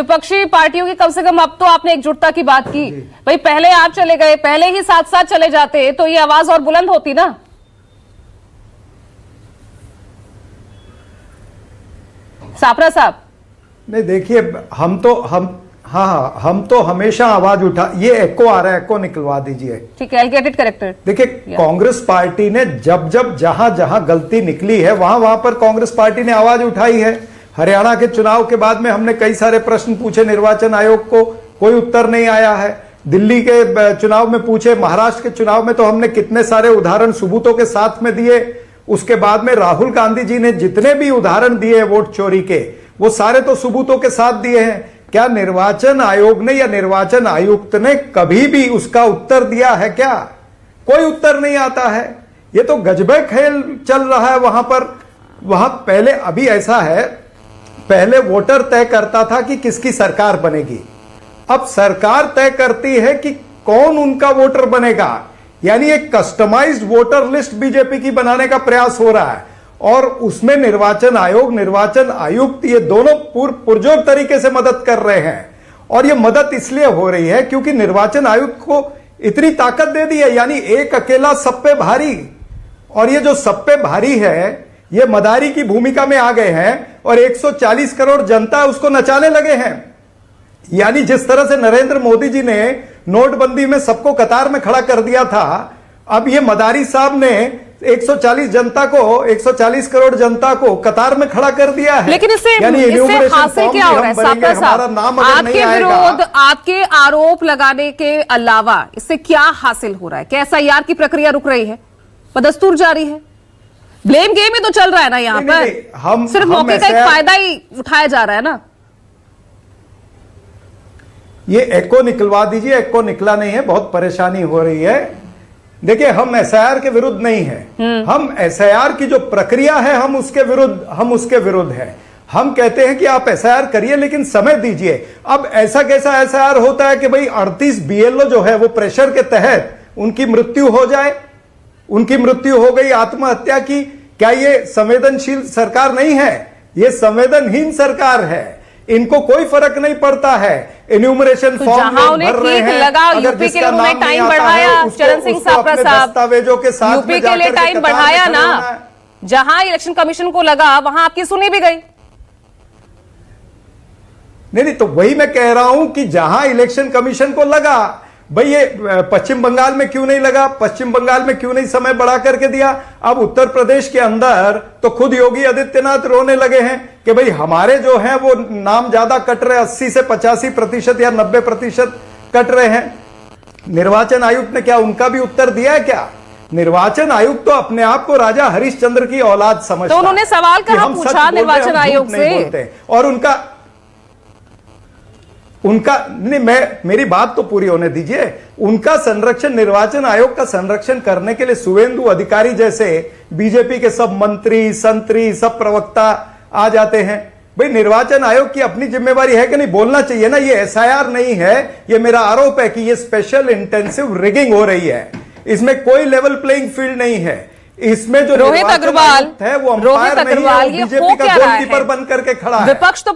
विपक्षी पार्टियों की कम से कम अब तो आपने एकजुटता की बात की। भाई पहले आप चले गए, पहले ही साथ साथ चले जाते तो ये आवाज और बुलंद होती ना। सापरा साहब नहीं, देखिए हम तो हमेशा आवाज उठा, ये एको आ रहा है, एको निकलवा दीजिए। ठीक है, आई गेट इट करेक्टेड। देखिए कांग्रेस पार्टी ने जब जहां जहां गलती निकली है वहां पर कांग्रेस पार्टी ने आवाज उठाई है। हरियाणा के चुनाव के बाद में हमने कई सारे प्रश्न पूछे निर्वाचन आयोग को, कोई उत्तर नहीं आया है। दिल्ली के चुनाव में पूछे, महाराष्ट्र के चुनाव में तो हमने कितने सारे उदाहरण सबूतों के साथ में दिए। उसके बाद में राहुल गांधी जी ने जितने भी उदाहरण दिए वोट चोरी के, वो सारे तो सबूतों के साथ दिए हैं। क्या निर्वाचन आयोग ने या निर्वाचन आयुक्त ने कभी भी उसका उत्तर दिया है? क्या कोई उत्तर नहीं आता है। ये तो गजबे खेल चल रहा है वहां पर। वहां पहले, अभी ऐसा है, पहले वोटर तय करता था कि किसकी सरकार बनेगी, अब सरकार तय करती है कि कौन उनका वोटर बनेगा। यानी एक कस्टमाइज्ड वोटर लिस्ट बीजेपी की बनाने का प्रयास हो रहा है, और उसमें निर्वाचन आयोग, निर्वाचन आयुक्त, ये दोनों पुरजोर तरीके से मदद कर रहे हैं। और ये मदद इसलिए हो रही है क्योंकि निर्वाचन आयुक्त को इतनी ताकत दे दी है, यानी एक अकेला सब पे भारी। और ये जो सब पे भारी है, ये मदारी की भूमिका में आ गए हैं और 140 करोड़ जनता उसको नचाने लगे हैं। यानी जिस तरह से नरेंद्र मोदी जी ने नोटबंदी में सबको कतार में खड़ा कर दिया था, अब ये मदारी साहब ने 140 करोड़ जनता को कतार में खड़ा कर दिया है। लेकिन इससे हासिल क्या हो रहा है सापरा साहब? आपके विरोध, आपके आरोप लगाने के अलावा इससे क्या हासिल हो रहा है? क्या SIR की प्रक्रिया रुक रही है? बदस्तूर जारी है? ब्लेम गेम ही तो चल रहा है ना यहाँ पर। हम सिर्फ मौके का एक फायदा ही उठाया जा रहा है ना। ये एको निकलवा दीजिए, एको निकला नहीं है, बहुत परेशानी हो रही है। देखिए हम SIR के विरुद्ध नहीं है, हम SIR की जो प्रक्रिया है हम उसके विरुद्ध है। हम कहते हैं कि आप SIR करिए लेकिन समय दीजिए। अब ऐसा कैसा SIR होता है कि भाई 38 BLO जो है वो प्रेशर के तहत उनकी मृत्यु हो जाए, उनकी मृत्यु हो गई आत्महत्या की। क्या ये संवेदनशील सरकार नहीं है? ये संवेदनहीन सरकार है। इनको कोई फर्क नहीं पड़ता है। एन्यूमरेशन फॉर्म भर रहे हैं, यूपी के लिए उन्होंने टाइम बढ़ाया। चरण सिंह सापरा साहब, दस्तावेजों के साथ यूपी के लिए टाइम बढ़ाया ना। जहां इलेक्शन कमीशन को लगा वहां आपकी सुनी भी गई। नहीं, तो वही मैं कह रहा हूं कि जहां इलेक्शन कमीशन को लगा, भाई ये पश्चिम बंगाल में क्यों नहीं लगा? पश्चिम बंगाल में क्यों नहीं समय बढ़ा करके दिया? अब उत्तर प्रदेश के अंदर तो खुद योगी आदित्यनाथ रोने लगे हैं कि भाई हमारे जो हैं वो नाम ज्यादा कट रहे, 80 से 85% या 90% कट रहे हैं। निर्वाचन आयुक्त ने क्या उनका भी उत्तर दिया है? क्या निर्वाचन आयुक्त तो अपने आप को राजा हरिश्चंद्र की औलाद समझता है। तो उन्होंने सवाल कहा पूछा निर्वाचन आयोग से, और उनका नहीं, मेरी बात तो पूरी होने दीजिए। उनका संरक्षण, निर्वाचन आयोग का संरक्षण करने के लिए सुवेंदु अधिकारी जैसे बीजेपी के सब मंत्री, संतरी, सब प्रवक्ता आ जाते हैं। भाई निर्वाचन आयोग की अपनी जिम्मेवारी है कि नहीं? बोलना चाहिए ना। ये SIR नहीं है, ये मेरा आरोप है कि ये स्पेशल इंटेंसिव रिगिंग हो रही है। इसमें कोई लेवल प्लेइंग फील्ड नहीं है। इसमें जो रोहित अग्रवाल है वो अंपायर नहीं है, बीजेपी का गोलकीपर बन करके खड़ा है। विपक्ष तो